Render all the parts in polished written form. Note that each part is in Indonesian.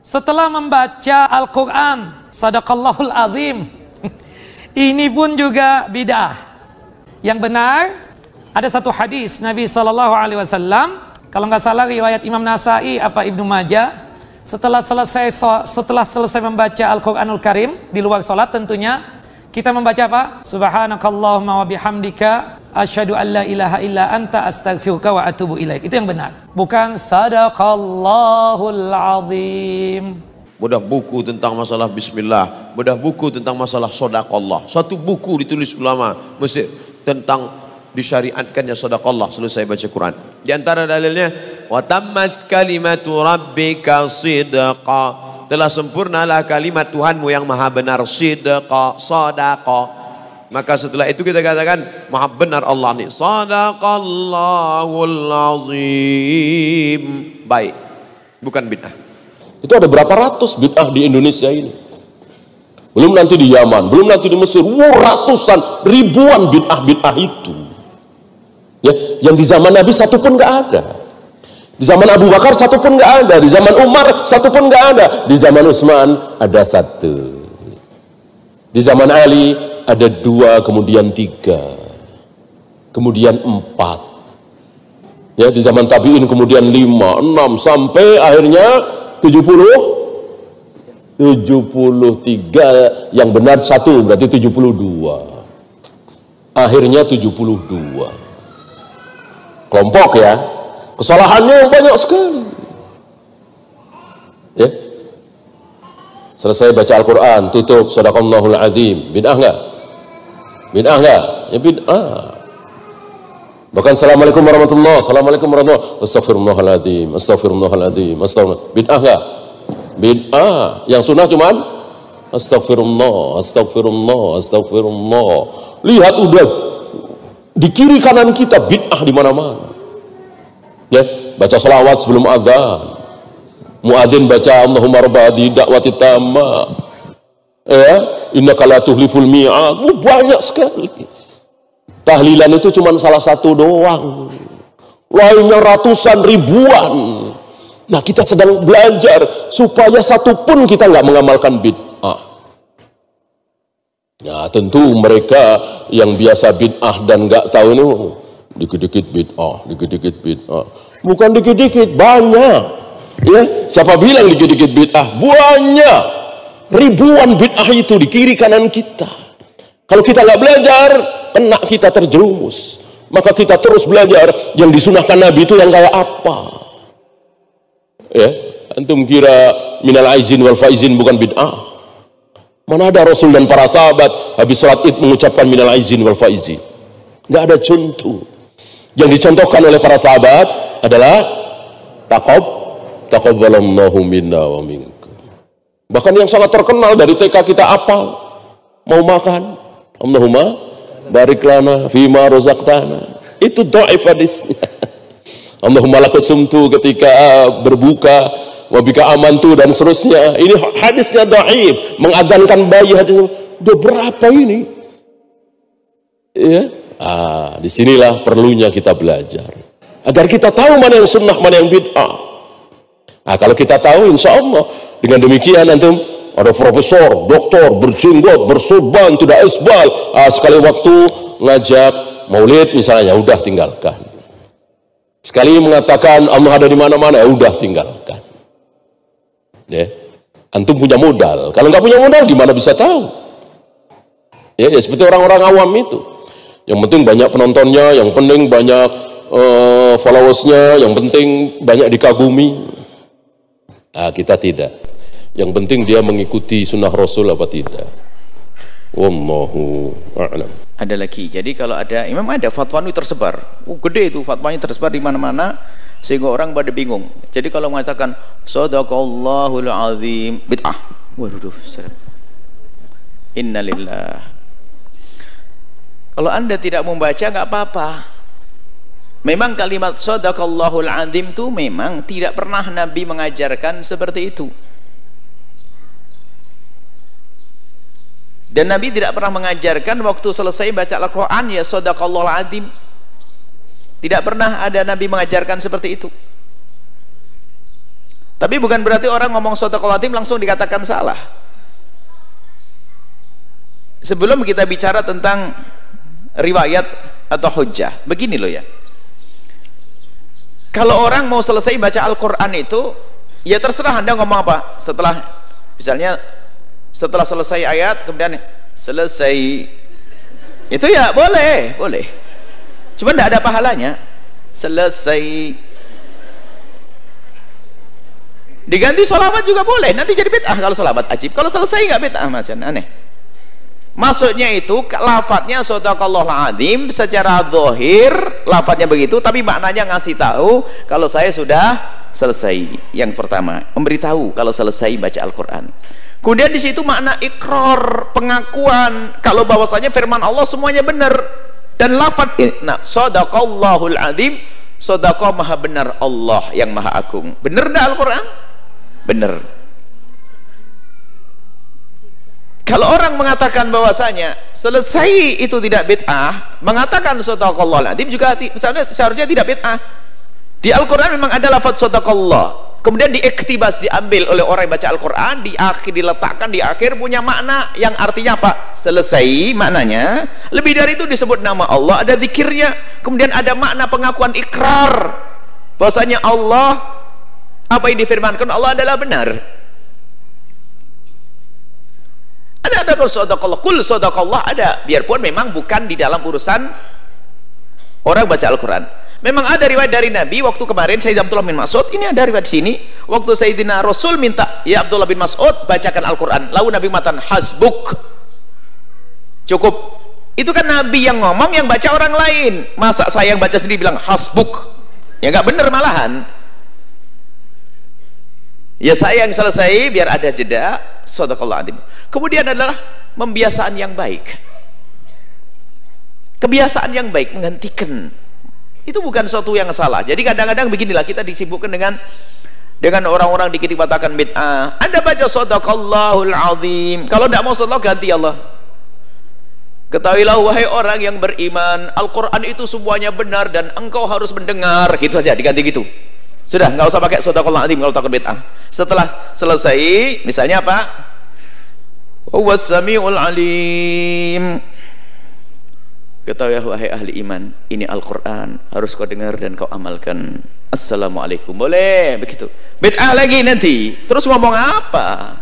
setelah membaca Al-Quran, sadaqallahul azim, ini pun juga bid'ah. Yang benar, ada satu hadis Nabi SAW, kalau nggak salah riwayat Imam Nasai apa Ibnu Majah, setelah selesai membaca Al-Quranul Karim di luar sholat tentunya, kita membaca apa? Subhanakallahumma wa bihamdika asyhadu an la ilaha illa anta astaghfiruka wa atubu ilaik. Itu yang benar. Bukan sadaqallahul azim. Bedah buku tentang masalah bismillah, bedah buku tentang masalah sadaqallah. Satu buku ditulis ulama Mesir tentang disyariatkannya sadaqallah selesai baca Quran. Di antara dalilnya, wa tammat kalimatu rabbika sidqa. Telah sempurnalah kalimat Tuhanmu yang maha benar, sidqa, sadaqa. Maka setelah itu kita katakan maha benar Allah ini, sadaqallahul azim. Baik, bukan bid'ah. Itu ada berapa ratus bid'ah di Indonesia ini, belum nanti di Yaman, belum nanti di Mesir. Ratusan, ribuan bid'ah itu ya, yang di zaman Nabi satu pun nggak ada. Di zaman Abu Bakar satu pun nggak ada, di zaman Umar satu pun nggak ada, di zaman Utsman ada satu, di zaman Ali ada dua, kemudian tiga, kemudian empat, ya di zaman tabi'in kemudian 5, 6 sampai akhirnya 73, yang benar satu, berarti 72, akhirnya 72 kelompok ya. Kesalahannya banyak sekali ya. Selesai baca Al-Quran, tutup sadaqallahul azim, bid'ah enggak? Bid'ah enggak? Ya bid'ah. Bahkan assalamualaikum warahmatullahi, assalamualaikum warahmatullahi, astagfirullahaladzim, astagfirullahaladzim, astagfirullah. Bid'ah enggak? Bid'ah. Yang sunnah cuman astagfirullah, astagfirullah, astagfirullah. Lihat udah di kiri kanan kita bid'ah di mana-mana. Ya, baca salawat sebelum azan, muadzin baca Allahumma rabb hadhihi da'wati tamma, ya, innaka la tuhliful mi'ad. Banyak sekali. Tahlilan itu cuma salah satu doang, lainnya ratusan, ribuan. Nah, kita sedang belajar supaya satu pun kita nggak mengamalkan bid'ah. Ya, tentu mereka yang biasa bid'ah dan nggak tahu ini, dikit-dikit bid'ah, dikit-dikit bid'ah. Bukan dikit-dikit, banyak. Ya, siapa bilang dikit-dikit bid'ah? Banyak. Ribuan bid'ah itu di kiri kanan kita. Kalau kita nggak belajar, kena kita terjerumus. Maka kita terus belajar yang disunahkan Nabi itu yang kayak apa. Ya, antum kira minal aizin wal faizin bukan bid'ah? Mana ada Rasul dan para sahabat habis sholat Id mengucapkan minal aizin wal faizin? Nggak ada contoh. Yang dicontohkan oleh para sahabat adalah taqabbalallahu minna wa minkum. Bahkan yang sangat terkenal dari TK kita apal, mau makan, Allahumma barik lana fima razaqtana. Itu dhaif hadisnya. Allahumma lakasumtu ketika berbuka, wa bika amantu dan seterusnya. Ini hadisnya dhaif, mengadzankan bayi hadis. Udah berapa ini? Ya. Disinilah perlunya kita belajar agar kita tahu mana yang sunnah, mana yang bid'ah. Kalau kita tahu, insya Allah dengan demikian antum ada profesor, doktor, berjenggot, bersorban, tidak isbal, sekali waktu ngajak maulid misalnya, udah tinggalkan. Sekali mengatakan Allah ada di mana-mana, udah tinggalkan. Ya, antum punya modal. Kalau nggak punya modal, gimana bisa tahu? Ya seperti orang-orang awam itu. Yang penting banyak penontonnya, yang penting banyak followersnya, yang penting banyak dikagumi. Kita tidak. Yang penting dia mengikuti sunnah Rasul apa tidak. Wallahu a'lam. Ada lagi. Jadi kalau ada imam, ada fatwa itu tersebar. Gede itu fatwanya tersebar di mana-mana sehingga orang pada bingung. Jadi kalau mengatakan shadaqallahul azim, bid'ah. Waduh, innalillah. Kalau Anda tidak membaca nggak apa-apa. Memang kalimat shadaqallahul azim itu memang tidak pernah Nabi mengajarkan seperti itu. Dan Nabi tidak pernah mengajarkan waktu selesai baca Al-Quran ya shadaqallahul azim. Tidak pernah ada Nabi mengajarkan seperti itu. Tapi bukan berarti orang ngomong shadaqallahul adzim langsung dikatakan salah. Sebelum kita bicara tentang riwayat atau hujjah, begini loh ya. Kalau orang mau selesai baca Al-Quran itu, ya terserah Anda ngomong apa. Setelah, misalnya setelah selesai ayat, kemudian selesai, itu ya boleh, boleh. Cuma tidak ada pahalanya. Selesai. Diganti sholawat juga boleh. Nanti jadi bid'ah kalau sholawat ajib. Kalau selesai nggak bid'ah, macam aneh. Maksudnya itu lafadznya shadaqallahul adzim secara zahir lafadznya begitu, tapi maknanya ngasih tahu kalau saya sudah selesai. Yang pertama, memberitahu kalau selesai baca Al-Quran. Kemudian di situ makna ikrar, pengakuan kalau bahwasanya firman Allah semuanya benar dan lafadz. Nah, shadaqallahul adzim, shadaqah maha benar Allah yang maha agung. Benar enggak Al-Quran? Benar. Kalau orang mengatakan bahwasanya selesai itu tidak bid'ah, mengatakan shadaqallahul adzim juga seharusnya tidak bid'ah. Di Al-Quran memang ada lafaz shadaqallah, kemudian diiktibas, diambil oleh orang yang baca Al-Quran, di akhir diletakkan di akhir, punya makna yang artinya apa? Selesai maknanya. Lebih dari itu disebut nama Allah, ada zikirnya, kemudian ada makna pengakuan ikrar bahwasanya Allah, apa yang difirmankan Allah adalah benar. Ada kul shadaqallah, kul shadaqallah ada, biarpun memang bukan di dalam urusan orang baca Al-Quran. Memang ada riwayat dari Nabi waktu kemarin Sayyidina Abdullah bin Mas'ud, ini ada riwayat sini, waktu Sayyidina Rasul minta, ya Abdullah bin Mas'ud bacakan Al-Quran, lalu Nabi mengatakan hasbuk, cukup. Itu kan Nabi yang ngomong, yang baca orang lain. Masa saya yang baca sendiri bilang hasbuk? Ya nggak bener malahan. Ya saya yang selesai biar ada jeda. Shadaqallahul adzim. Kemudian adalah pembiasaan yang baik. Kebiasaan yang baik menghentikan. Itu bukan sesuatu yang salah. Jadi kadang-kadang beginilah kita disibukkan dengan orang-orang dikit dikatakan bid'ah. Anda baca shadaqallahul adzim. Kalau tidak mau shadaqah ganti Allah. Ketahuilah wahai orang yang beriman, Al-Quran itu semuanya benar dan engkau harus mendengar. Gitu aja diganti gitu. Sudah, nggak usah pakai shadaqallahul adzim kalau takut bid'ah. Setelah selesai, misalnya apa? Huwas samiul alim. Ketahuilah wahai ahli iman, ini Al-Quran harus kau dengar dan kau amalkan. Assalamualaikum. Boleh begitu. Bid'ah lagi nanti. Terus ngomong apa?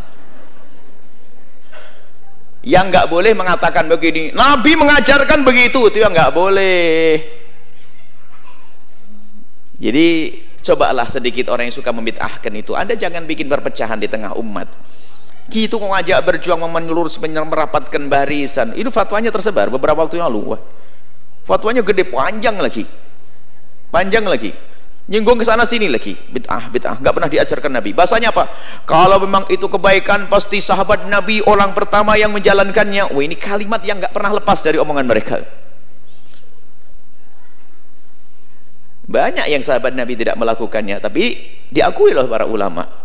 Yang nggak boleh mengatakan begini, Nabi mengajarkan begitu, itu yang nggak boleh. Jadi cobalah sedikit orang yang suka membid'ahkan itu. Anda jangan bikin perpecahan di tengah umat. Gitu ngajak berjuang menyeluruh merapatkan barisan. Itu fatwanya tersebar beberapa waktu yang lalu. Wah, fatwanya gede, panjang lagi. Panjang lagi. Nyinggung ke sana sini lagi. Bid'ah, nggak pernah diajarkan Nabi. Bahasanya apa? Kalau memang itu kebaikan, pasti sahabat Nabi orang pertama yang menjalankannya. Wah, ini kalimat yang nggak pernah lepas dari omongan mereka. Banyak yang sahabat Nabi tidak melakukannya, tapi diakui oleh para ulama.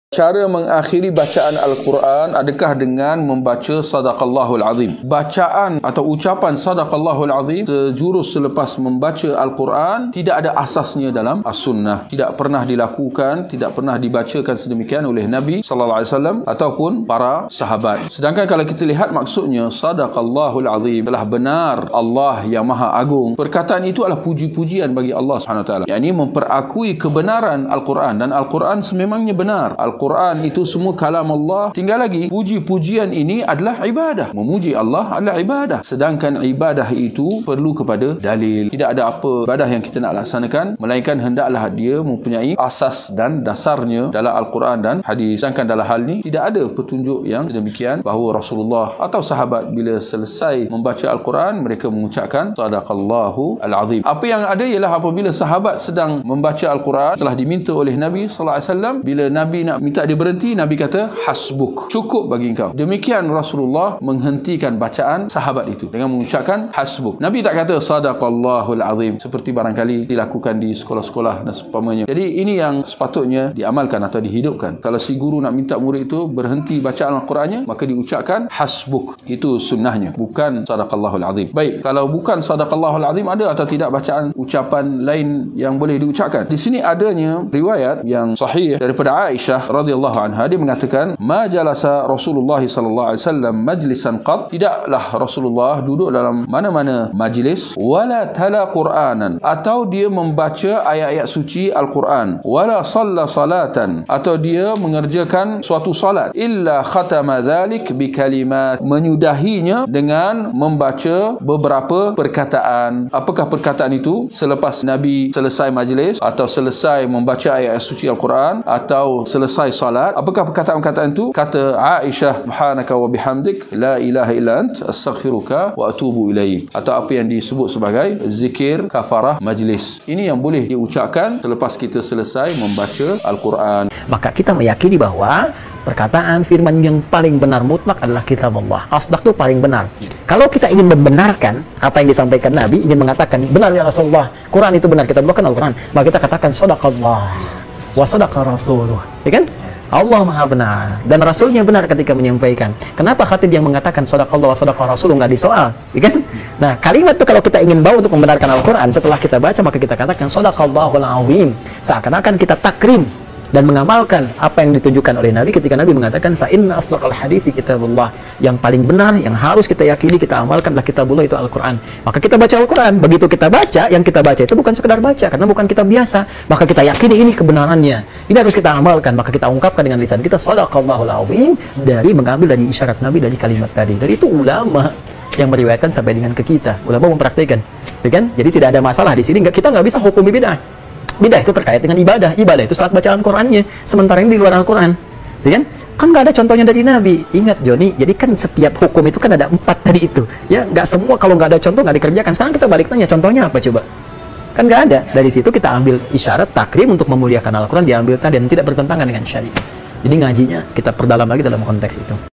Cara mengakhiri bacaan Al-Quran adakah dengan membaca Sadaqallahul Azim? Bacaan atau ucapan Sadaqallahul Azim sejurus selepas membaca Al-Quran tidak ada asasnya dalam As-Sunnah. Tidak pernah dilakukan, tidak pernah dibacakan sedemikian oleh Nabi SAW ataupun para sahabat. Sedangkan kalau kita lihat maksudnya Sadaqallahul Azim, telah benar Allah yang Maha Agung. Perkataan itu adalah puji-pujian bagi Allah SWT. Yang ini memperakui kebenaran Al-Quran, dan Al-Quran sememangnya benar. Al-Quran itu semua kalam Allah. Tinggal lagi, puji-pujian ini adalah ibadah. Memuji Allah adalah ibadah. Sedangkan ibadah itu perlu kepada dalil. Tidak ada apa ibadah yang kita nak laksanakan melainkan hendaklah dia mempunyai asas dan dasarnya dalam Al-Quran dan hadis. Sedangkan dalam hal ini tidak ada petunjuk yang demikian bahawa Rasulullah atau sahabat bila selesai membaca Al-Quran mereka mengucapkan Sadaqallahu Al-Azim. Apa yang ada ialah apabila sahabat sedang membaca Al-Quran telah diminta oleh Nabi SAW, bila Nabi nak minta minta dia berhenti, Nabi kata hasbuk, cukup bagi engkau. Demikian Rasulullah menghentikan bacaan sahabat itu dengan mengucapkan hasbuk. Nabi tak kata sadaqallahul azim seperti barangkali dilakukan di sekolah-sekolah dan seumpamanya. Jadi ini yang sepatutnya diamalkan atau dihidupkan. Kalau si guru nak minta murid itu berhenti bacaan Al-Qurannya, maka diucapkan hasbuk. Itu sunnahnya, bukan sadaqallahul azim. Baik, kalau bukan sadaqallahul azim, ada atau tidak bacaan ucapan lain yang boleh diucapkan? Di sini adanya riwayat yang sahih daripada Aisyah radhiyallahu anha. Dia mengatakan, ma jalasa Rasulullah sallallahu alaihi wasallam majlisan qad, tidaklah Rasulullah duduk dalam mana-mana majlis, wala tala Qur'anan, atau dia membaca ayat-ayat suci Al-Quran, wala salla salatan, atau dia mengerjakan suatu salat, illa khatama dhalik bi kalimat, menyudahinya dengan membaca beberapa perkataan. Apakah perkataan itu? Selepas Nabi selesai majlis, atau selesai membaca ayat suci Al-Quran, atau selesai salat, apakah perkataan-perkataan itu? Kata Aisyah, subhanaka wa bihamdik la ilaha illa ant astaghfiruka wa atubu ilaik, atau apa yang disebut sebagai zikir kafarah majlis. Ini yang boleh diucapkan selepas kita selesai membaca Al-Quran. Maka kita meyakini bahwa perkataan firman yang paling benar mutlak adalah kitab Allah. Asdaq itu paling benar. Kalau kita ingin membenarkan apa yang disampaikan Nabi, ingin mengatakan benar ya Rasulullah, Quran itu benar, kita bukan Al-Quran, maka kita katakan sadaqallah wa sadaqa rasuluh, ya kan? Allah maha benar dan Rasulnya benar ketika menyampaikan. Kenapa khatib yang mengatakan sadaqallah wa sadaqa rasuluh nggak disoal, ya kan? Nah, kalimat itu kalau kita ingin bawa untuk membenarkan Al-Quran, setelah kita baca maka kita katakan sadaqallahul azim, seakan-akan kita takrim dan mengamalkan apa yang ditujukan oleh Nabi ketika Nabi mengatakan fa inna asdaqal hadithi kitabullah, yang paling benar yang harus kita yakini, kita amalkan adalah kitabullah, itu Al-Quran. Maka kita baca Al-Quran, begitu kita baca, yang kita baca itu bukan sekedar baca, karena bukan kitab biasa, maka kita yakini ini kebenarannya, ini harus kita amalkan, maka kita ungkapkan dengan lisan kita sadaqallahul azim, dari mengambil dari isyarat Nabi dari kalimat tadi. Dan itu ulama yang meriwayatkan sampai dengan ke kita, ulama mempraktikkan, ya kan? Jadi tidak ada masalah di sini, kita nggak bisa hukumi bid'ah. Bid'ah itu terkait dengan ibadah. Ibadah itu saat bacaan Qurannya. Sementara ini di luar Al-Quran, ya kan? Kan nggak ada contohnya dari Nabi. Ingat Joni, jadi kan setiap hukum itu kan ada 4 tadi itu. Ya, nggak semua kalau nggak ada contoh nggak dikerjakan. Sekarang kita balik tanya, contohnya apa coba? Kan nggak ada. Dari situ kita ambil isyarat takrim untuk memuliakan Al-Quran, diambil tadi dan tidak bertentangan dengan syariat. Jadi ngajinya kita perdalam lagi dalam konteks itu.